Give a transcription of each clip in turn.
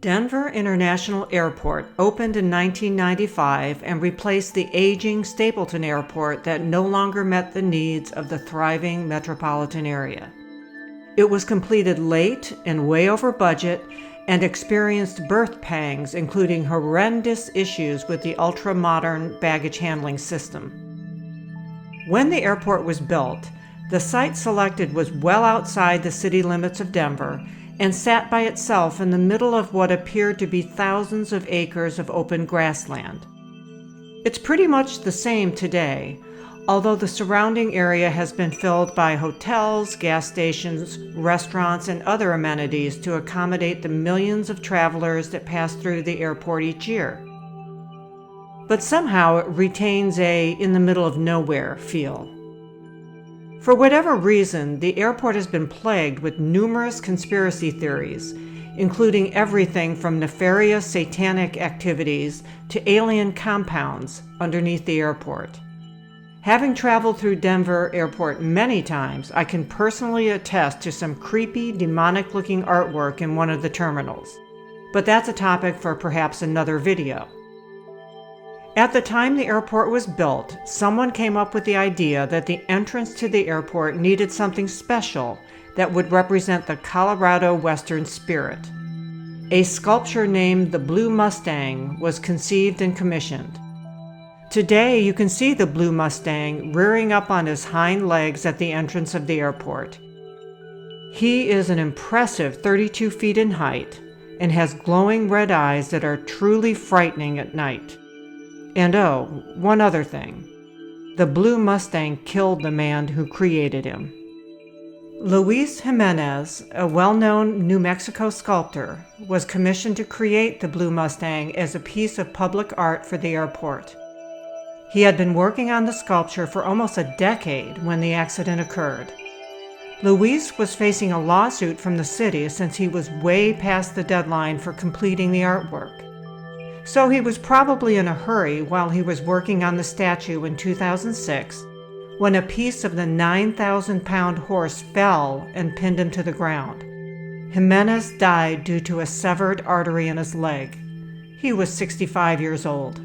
Denver International Airport opened in 1995 and replaced the aging Stapleton Airport that no longer met the needs of the thriving metropolitan area. It was completed late and way over budget and experienced birth pangs, including horrendous issues with the ultra-modern baggage handling system. When the airport was built, the site selected was well outside the city limits of Denver and sat by itself in the middle of what appeared to be thousands of acres of open grassland. It's pretty much the same today, although the surrounding area has been filled by hotels, gas stations, restaurants, and other amenities to accommodate the millions of travelers that pass through the airport each year. But somehow it retains a in-the-middle-of-nowhere feel. For whatever reason, the airport has been plagued with numerous conspiracy theories, including everything from nefarious satanic activities to alien compounds underneath the airport. Having traveled through Denver Airport many times, I can personally attest to some creepy, demonic-looking artwork in one of the terminals. But that's a topic for perhaps another video. At the time the airport was built, someone came up with the idea that the entrance to the airport needed something special that would represent the Colorado Western spirit. A sculpture named the Blue Mustang was conceived and commissioned. Today you can see the Blue Mustang rearing up on his hind legs at the entrance of the airport. He is an impressive 32 feet in height and has glowing red eyes that are truly frightening at night. And oh, one other thing. The Blue Mustang killed the man who created him. Luis Jimenez, a well-known New Mexico sculptor, was commissioned to create the Blue Mustang as a piece of public art for the airport. He had been working on the sculpture for almost a decade when the accident occurred. Luis was facing a lawsuit from the city since he was way past the deadline for completing the artwork. So he was probably in a hurry while he was working on the statue in 2006 when a piece of the 9,000-pound horse fell and pinned him to the ground. Jimenez died due to a severed artery in his leg. He was 65 years old.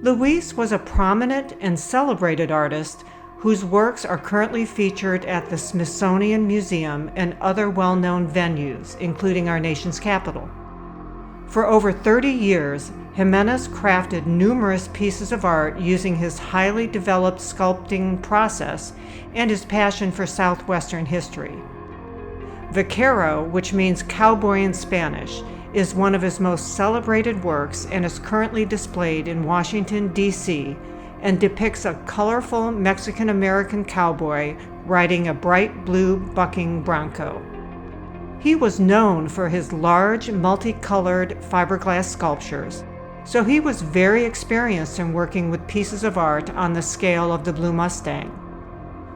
Luis was a prominent and celebrated artist whose works are currently featured at the Smithsonian Museum and other well-known venues, including our nation's capital. For over 30 years, Jimenez crafted numerous pieces of art using his highly developed sculpting process and his passion for Southwestern history. Vaquero, which means cowboy in Spanish, is one of his most celebrated works and is currently displayed in Washington, D.C., and depicts a colorful Mexican-American cowboy riding a bright blue bucking bronco. He was known for his large, multicolored fiberglass sculptures, so he was very experienced in working with pieces of art on the scale of the Blue Mustang.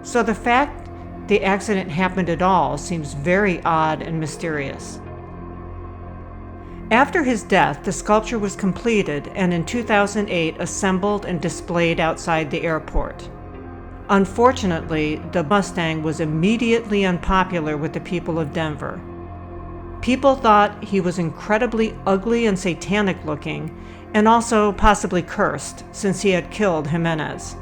So the fact the accident happened at all seems very odd and mysterious. After his death, the sculpture was completed and in 2008 assembled and displayed outside the airport. Unfortunately, the Mustang was immediately unpopular with the people of Denver. People thought he was incredibly ugly and satanic looking, and also possibly cursed, since he had killed Jimenez.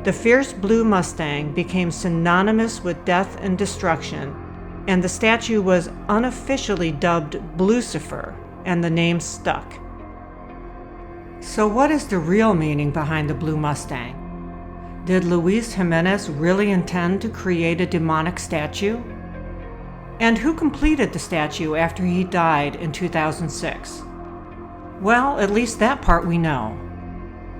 The fierce Blue Mustang became synonymous with death and destruction, and the statue was unofficially dubbed Blucifer, and the name stuck. So what is the real meaning behind the Blue Mustang? Did Luis Jimenez really intend to create a demonic statue? And who completed the statue after he died in 2006? Well, at least that part we know.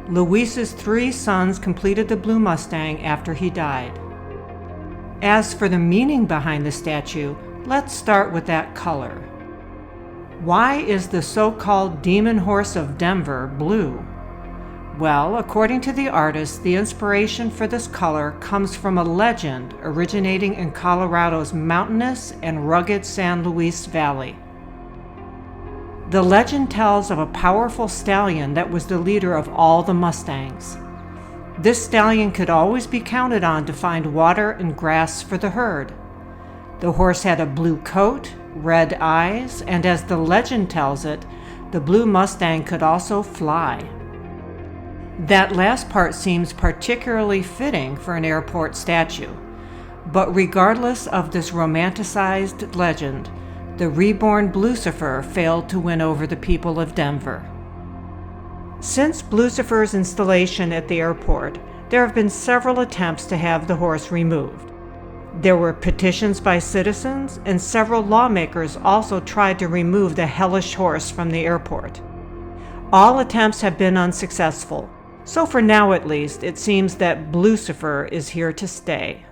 Luis's 3 sons completed the Blue Mustang after he died. As for the meaning behind the statue, let's start with that color. Why is the so-called demon horse of Denver blue? Well, according to the artist, the inspiration for this color comes from a legend originating in Colorado's mountainous and rugged San Luis Valley. The legend tells of a powerful stallion that was the leader of all the Mustangs. This stallion could always be counted on to find water and grass for the herd. The horse had a blue coat, red eyes, and as the legend tells it, the blue Mustang could also fly. That last part seems particularly fitting for an airport statue. But regardless of this romanticized legend, the reborn Blucifer failed to win over the people of Denver. Since Blucifer's installation at the airport, there have been several attempts to have the horse removed. There were petitions by citizens, and several lawmakers also tried to remove the hellish horse from the airport. All attempts have been unsuccessful, so for now at least, it seems that Blucifer is here to stay.